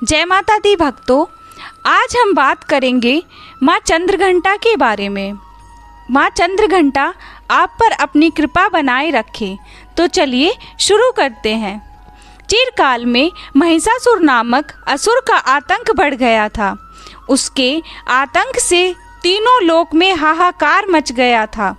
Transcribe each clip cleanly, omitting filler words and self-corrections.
जय माता दी भक्तों, आज हम बात करेंगे माँ चंद्रघंटा के बारे में। माँ चंद्रघंटा आप पर अपनी कृपा बनाए रखे। तो चलिए शुरू करते हैं। चिरकाल में महिषासुर नामक असुर का आतंक बढ़ गया था। उसके आतंक से तीनों लोक में हाहाकार मच गया था।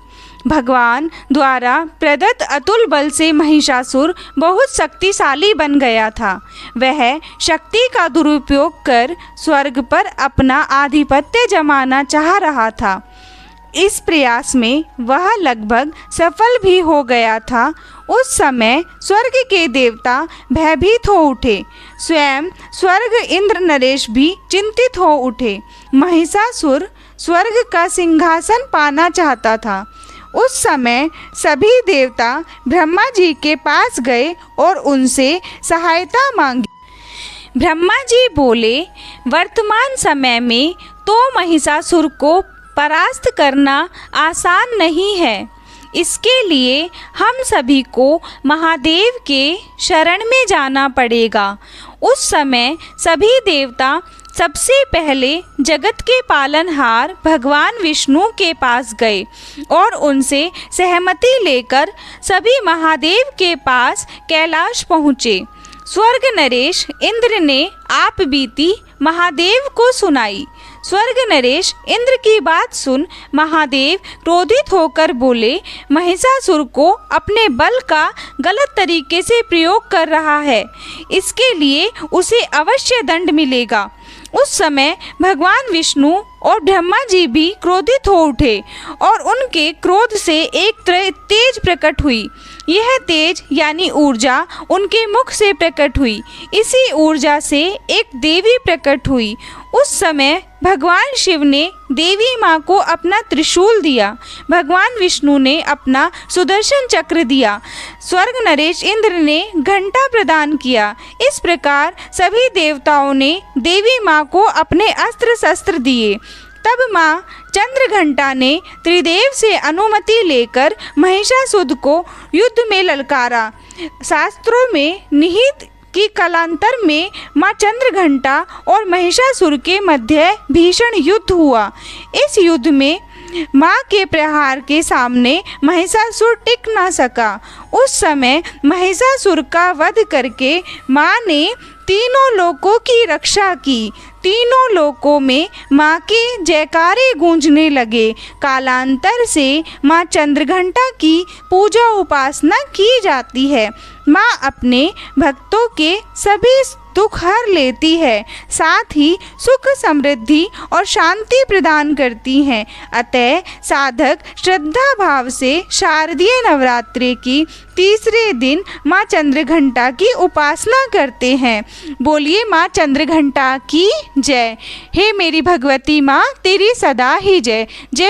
भगवान द्वारा प्रदत्त अतुल बल से महिषासुर बहुत शक्तिशाली बन गया था। वह शक्ति का दुरुपयोग कर स्वर्ग पर अपना आधिपत्य जमाना चाह रहा था। इस प्रयास में वह लगभग सफल भी हो गया था। उस समय स्वर्ग के देवता भयभीत हो उठे। स्वयं स्वर्ग इंद्र नरेश भी चिंतित हो उठे। महिषासुर स्वर्ग का सिंहासन पाना चाहता था। उस समय सभी देवता ब्रह्मा जी के पास गए और उनसे सहायता मांगी। ब्रह्मा जी बोले, वर्तमान समय में तो महिषासुर को परास्त करना आसान नहीं है। इसके लिए हम सभी को महादेव के शरण में जाना पड़ेगा। उस समय सभी देवता सबसे पहले जगत के पालनहार भगवान विष्णु के पास गए और उनसे सहमति लेकर सभी महादेव के पास कैलाश पहुँचे। स्वर्ग नरेश इंद्र ने आप बीती महादेव को सुनाई। स्वर्ग नरेश इंद्र की बात सुन महादेव क्रोधित होकर बोले, महिषासुर को अपने बल का गलत तरीके से प्रयोग कर रहा है। इसके लिए उसे अवश्य दंड मिलेगा। उस समय भगवान विष्णु और ब्रह्मा जी भी क्रोधित हो उठे और उनके क्रोध से एक तेज प्रकट हुई। यह तेज यानी ऊर्जा उनके मुख से प्रकट हुई। इसी ऊर्जा से एक देवी प्रकट हुई। उस समय भगवान शिव ने देवी माँ को अपना त्रिशूल दिया। भगवान विष्णु ने अपना सुदर्शन चक्र दिया। स्वर्ग नरेश इंद्र ने घंटा प्रदान किया। इस प्रकार सभी देवताओं ने देवी माँ को अपने अस्त्र शस्त्र दिए। तब माँ चंद्रघंटा ने त्रिदेव से अनुमति लेकर महिषासुर को युद्ध में ललकारा। शास्त्रों में निहित कि कालांतर में माँ चंद्रघंटा और महिषासुर के मध्य भीषण युद्ध हुआ। इस युद्ध में माँ के प्रहार के सामने महिषासुर टिक ना सका। उस समय महिषासुर का वध करके माँ ने तीनों लोकों की रक्षा की। तीनों लोकों में माँ के जयकारे गूंजने लगे। कालांतर से माँ चंद्रघंटा की पूजा उपासना की जाती है। माँ अपने भक्तों के सभी दुख हर लेती है, साथ ही सुख समृद्धि और शांति प्रदान करती हैं। अतः साधक श्रद्धा भाव से शारदीय नवरात्रि की तीसरे दिन माँ चंद्रघंटा की उपासना करते हैं। बोलिए माँ चंद्रघंटा की जय। हे मेरी भगवती माँ, तेरी सदा ही जय। जय